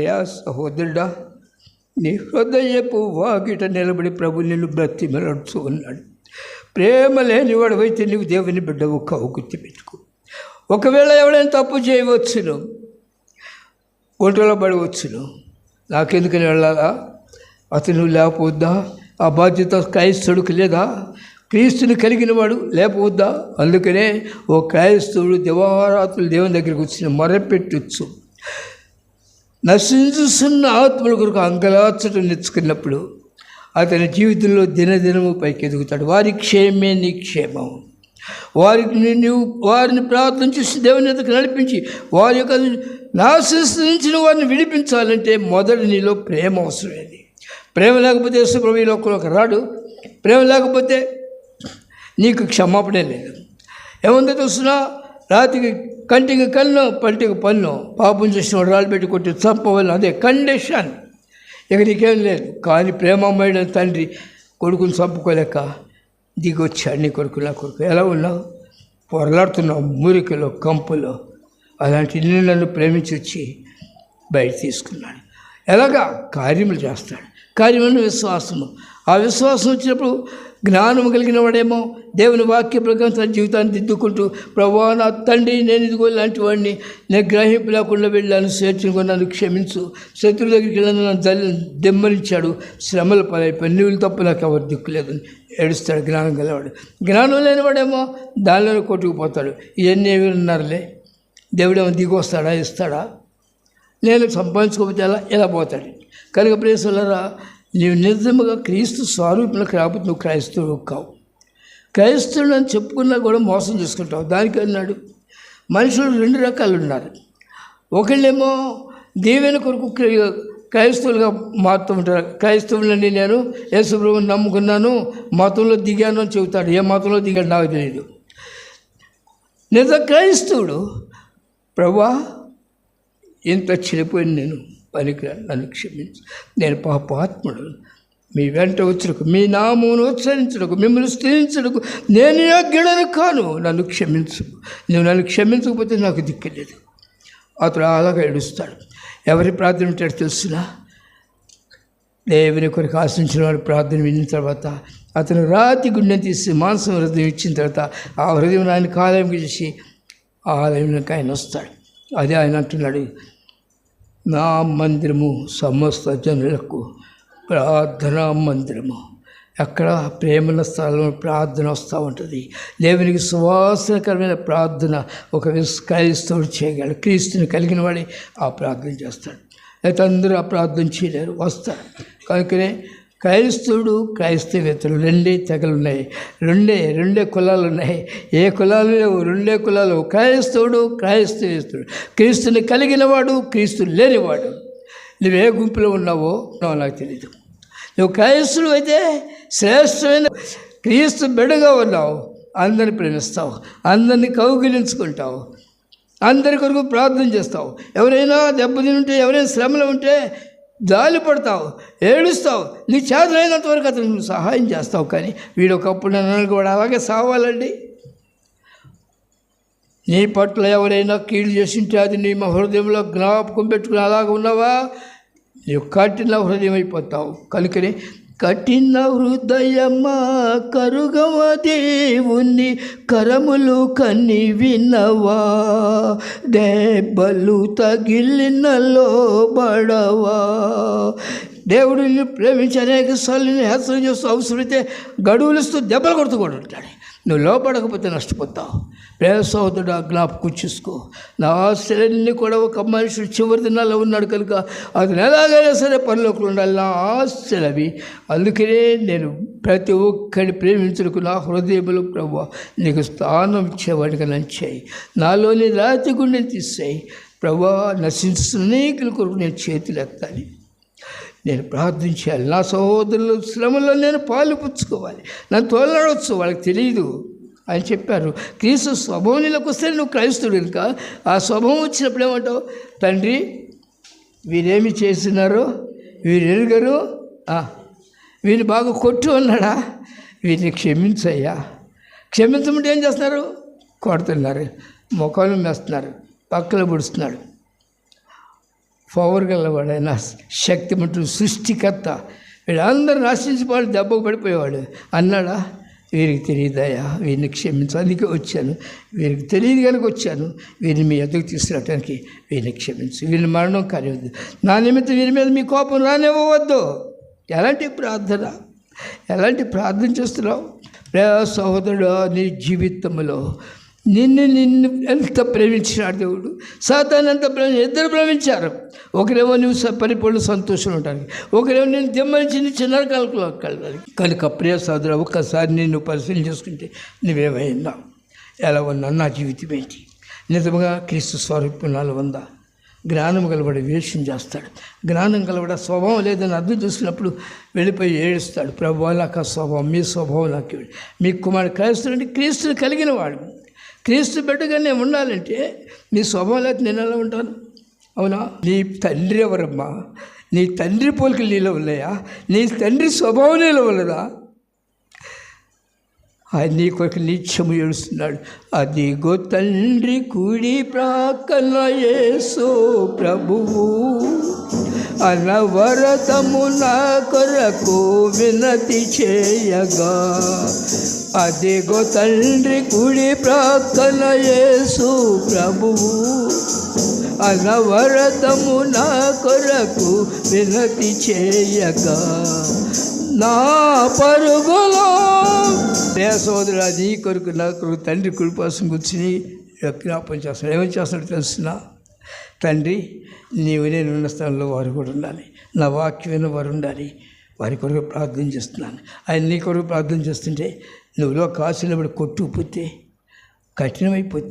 ప్రియా సహోదరుడా, నీ హృదయపు వాకిట నిలబడి ప్రభు నిన్ను బ్రతిమలాడుతూ ఉన్నాడు. ప్రేమ లేనివాడవైతే నీవు దేవుని బిడ్డవు కావు, గుర్తుపెట్టుకో. ఒకవేళ ఎవడైనా తప్పు చేయవచ్చును, ఒంటలో పడవచ్చును, నాకెందుకని వెళ్ళాలా, అతను లేకపోద్దా, ఆ బాధ్యత క్రైస్తవుడికి లేదా? క్రీస్తుని కలిగిన వాడు లేకపోద్దా? అందుకనే ఓ క్రైస్తవుడు దివారాత్రులు దేవుని దగ్గరికి వచ్చిన మొరపెట్టొచ్చు. నశించుతున్న ఆత్మల కొరకు అంగలార్చడం నేర్చుకున్నప్పుడు అతని జీవితంలో దినదినము పైకి ఎదుగుతాడు. వారి క్షేమే నీ క్షేమం. వారిని ప్రార్థన చేసి దేవుని ఎదుగు నడిపించి వారి యొక్క నాశించిన వారిని విడిపించాలంటే మొదటి నీలో ప్రేమ అవసరమేది. ప్రేమ లేకపోతే యేసుప్రభు ఈ లోకంలోకి రాడు. ప్రేమ లేకపోతే నీకు క్షమాపణే లేదు. ఏముందో చూస్తున్నా, రాతికి కంటికి కన్ను, పంటికి పన్ను, పాపం చేసిన వాడు రాళ్ళు పెట్టి కొట్టి చంపవలను, అదే కండిషన్. ఇక నీకేం లేదు. కానీ ప్రేమమైన తండ్రి కొడుకుని చంపుకోలేక దిగొచ్చాడు. నీ కొడుకు, నా కొడుకు ఎలా ఉన్నావు? పొరలాడుతున్నావు మురికిలో, కంపులో. అలాంటి నిన్ను నన్ను ప్రేమించి వచ్చి బయట తీసుకున్నాడు. ఎలాగా? కార్యములు చేస్తాడు. కార్యమైన విశ్వాసము. ఆ విశ్వాసం వచ్చినప్పుడు జ్ఞానం కలిగిన వాడేమో దేవుని వాక్య ప్రకారం తన జీవితాన్ని దిద్దుకుంటూ, ప్రభువా నా తండ్రి, నేను ఇదిగో ఇలాంటి వాడిని, నేను గ్రహింపు లేకుండా వెళ్ళాను, స్వేచ్ఛను నన్ను క్షమించు, శత్రువు దగ్గరికి వెళ్ళాను, నన్ను దెమ్మరించాడు, శ్రమల పలైపోయి, నీళ్ళు తప్ప నాకు ఎవరు దిక్కులేదని ఏడుస్తాడు జ్ఞానం గలవాడు. జ్ఞానం లేనివాడేమో దానిలోనే కొట్టుకుపోతాడు. ఇవన్నీ ఏమి ఉన్నారులే, దేవుడేమో దిగి వస్తాడా, ఇస్తాడా, నేను సంపాదించుకోకపోతే ఎలా పోతాడు. కనుక ప్రియసులారా, నీవు నిజంగా క్రీస్తు స్వరూపంలోకి రాకపోతే నువ్వు క్రైస్తవుడు కావు. క్రైస్తవుడు అని చెప్పుకున్నా కూడా మోసం చేసుకుంటావు. దానికి అన్నాడు, మనుషులు రెండు రకాలు ఉన్నారు. ఒకళ్ళేమో దేవుని కొరకు క్రైస్తవులుగా మారుతూ ఉంటారు. క్రైస్తవులని నేను యేసుప్రభువుని నమ్ముకున్నాను, మతంలో దిగాను అని చెబుతాడు. ఏ మతంలో దిగాడు నాకు తెలియదు. నిజ క్రైస్తవుడు, ప్రభువా ఇంత చెడిపోయింది, నేను పనికిరాను, నన్ను క్షమించు, నేను పాపాత్ముడు, మీ వెంట వచ్చుటకు, మీ నామమును ఉచ్చరించుటకు, మిమ్మల్ని స్తుతించుటకు నేను యోగ్యుడను కాను, నన్ను క్షమించు, నువ్వు నన్ను క్షమించకపోతే నాకు దిక్కులేదు. అతడు అలాగా ఏడుస్తాడు. ఎవరి ప్రార్థన ఉంటాడు తెలుసునా? దేవుని కొరకు ఆశించిన వాడు ప్రార్థన విన్న తర్వాత అతను రాతి గుండెని తీసి మాంసం హృదయం ఇచ్చిన తర్వాత ఆ హృదయం ఆయన ఆలయం చేసి ఆ ఆలయంలోకి ఆయన వస్తాడు. అదే ఆయన అంటున్నాడు, నా మందిరము సమస్త జనులకు ప్రార్థనా మందిరము. అక్కడ ప్రేమల స్థలంలో ప్రార్థన వస్తూ ఉంటుంది. దేవునికి సువాసనకరమైన ప్రార్థన ఒక క్రైస్తవుడు చేయగలడు. క్రీస్తుని కలిగిన వాడే ఆ ప్రార్థన చేస్తాడు. అయితే అందరూ ఆ ప్రార్థన చేయలేరు, వస్తారు. కనుకనే క్రైస్తవుడు, క్రైస్తవేతలు రెండే తెగలు ఉన్నాయి, రెండే కులాలు ఉన్నాయి. ఏ కులాలు లేవు, రెండే కులాలు. క్రైస్తవుడు, క్రైస్తవేతుడు, క్రీస్తుని కలిగిన వాడు, క్రీస్తు లేనివాడు. నువ్వే గుంపులో ఉన్నావో నాకు తెలీదు. నువ్వు క్రైస్తుడు అయితే శ్రేష్టమైన క్రీస్తు బిడ్డగా ఉన్నావు, అందరిని ప్రేమిస్తావు, అందరినీ కౌగిలించుకుంటావు, అందరి కొరకు ప్రార్థన చేస్తావు. ఎవరైనా దెబ్బతిని ఉంటే, ఎవరైనా శ్రమలో ఉంటే జాలి పడతావు, ఏడుస్తావు, నీ చేతనైనంత వరకు అతను సహాయం చేస్తావు. కానీ వీడు ఒకప్పుడు నన్ను కూడా అలాగే సావాలండి. నీ పట్ల ఎవరైనా కీడు చేసింటే అది నీ హృదయంలో జ్ఞాపకం పెట్టుకుని అలాగ ఉన్నావా, నీవు కఠిన హృదయం అయిపోతావు. కనుకనే కఠిన హృదయమా కరుగవ దేవుని కరములు కన్ని వినవా, దెబ్బలు తగిలినలో బడవా. దేవుడు నిన్ను ప్రేమించి అనేక సార్లు హెచ్చరిక చేస్తూ అవసరమైతే గడువులు ఇస్తూ దెబ్బలు కొడుతూ కూడా ఉంటాడు. నువ్వు లోపడకపోతే నష్టపోతావు. ప్రేమ సహోదరుడు జ్ఞాపకం చూసుకో. నా ఆశలన్నీ కూడా ఒక మనుషుడు చివరి దినాల్లో ఉన్నాడు కనుక అతను ఎలాగైనా సరే పరలోకంలో ఉండాలి, నా ఆశలు అవి. అందుకనే నేను ప్రతి ఒక్కరిని ప్రేమించుటకు నా హృదయంలో ప్రభువా నీకు స్థానం ఇచ్చేవాడిగా నచ్చాయి. నాలోని రాతి గుండెని తీసాయి ప్రభువా. నశించిన అనేకుల కొరకు నేను చేతులు ఎత్తాలి, నేను ప్రార్థించాలి. నా సహోదరుల శ్రమలో నేను పాలు పుచ్చుకోవాలి, నన్ను తోలనడవచ్చు, వాళ్ళకి తెలియదు అని చెప్పారు. క్రీస్తు స్వభావంలోకి వస్తే నువ్వు క్రైస్తవుడు కనుక ఆ స్వభావం వచ్చినప్పుడు ఏమంటావు, తండ్రి వీరేమి చేస్తున్నారో వీరు ఎరుగరు, వీరిని బాగా కొట్టు అన్నాడా, వీరిని క్షమించయ్యా. క్షమించమంటే ఏం చేస్తున్నారు, కొడుతున్నారు, ముఖాలు మేస్తున్నారు, పక్కలు పొడుస్తున్నాడు. పవర్ గలవాడైన శక్తిమంతుడు సృష్టికర్త వీళ్ళందరూ నాశించిపోయి దెబ్బకు పడిపోయేవాడు అన్నాడా? వీరికి తెలియదయా, వీరిని క్షమించు, అందుకే వచ్చాను, వీరికి తెలియదు కనుక వచ్చాను, వీరిని మీ ఎదుగు తీసుకురావడానికి వీరిని క్షమించు, వీరిని మరణం కానివద్దు, నా నిమిత్తం వీరి మీద మీ కోపం రానివ్వవద్దు. ఎలాంటి ప్రార్థన చేస్తున్నావు? సహోదరుడు, నీ జీవితంలో నిన్ను ఎంత ప్రేమించినాడు దేవుడు, సాతాను ఎంత ఇద్దరు ప్రేమించారు. ఒకరేమో నువ్వు పరిపూర్ణ సంతోషం ఉంటానికి, ఒకరేమో నేను దిమ్మరించి చిన్న కలగాలి. కనుక ప్రియ సోదరు, ఒక్కసారి నిన్ను పరిశీలన చేసుకుంటే నువ్వేమైనా ఎలా ఉన్నా, నా జీవితం ఏంటి, నిజంగా క్రీస్తు స్వరూపం నాలో ఉందా? జ్ఞానం గలవాడు వేషం చేస్తాడు, జ్ఞానం గలవాడు స్వభావం లేదని అర్థం చూసినప్పుడు వెళ్ళిపోయి ఏడుస్తాడు, ప్రభువా నాకు ఆ స్వభావం, మీ స్వభావం నాకు మీ కుమారుడు క్రైస్తుడు అంటే క్రీస్తుని కలిగిన వాడు, క్రీస్తు బిడ్డగా నేను ఉండాలంటే నీ స్వభావం లేకపోతే నేను ఎలా ఉంటాను? అవునా? నీ తండ్రి ఎవరమ్మా? నీ తండ్రి పోలికలు నీలో ఉన్నాయా? నీ తండ్రి స్వభావం నీలో ఉన్నదా? ఆయన నీ కొరకు నిత్యము ఏడుస్తున్నాడు. అదిగో తండ్రి కుడి ప్రాకన యేసు ప్రభువు అనవరతము నా కొరకు వినతి చేయగా, అదిగో తండ్రి కుడి ప్రాకన యేసు ప్రభువు అనవరతము నా కొరకు వినతి చేయగా, నా పరుగులో సోదరుడు నీ కొరకు నా కొరకు తండ్రి కుడి కోసం కూర్చుని జ్ఞాపం చేస్తాడు. ఏమని చేస్తాడు తెలుస్తున్నా? తండ్రి, నీవు నేను ఉన్న స్థలంలో వారు కూడా ఉండాలి, నా వాక్యమైన వారు ఉండాలి, వారి కొరకు ప్రార్థన చేస్తున్నాను. ఆయన నీ కొరకు ప్రార్థన చేస్తుంటే నువ్వులో కాసినప్పుడు కొట్టుకుపోతే, కఠినమైపోతే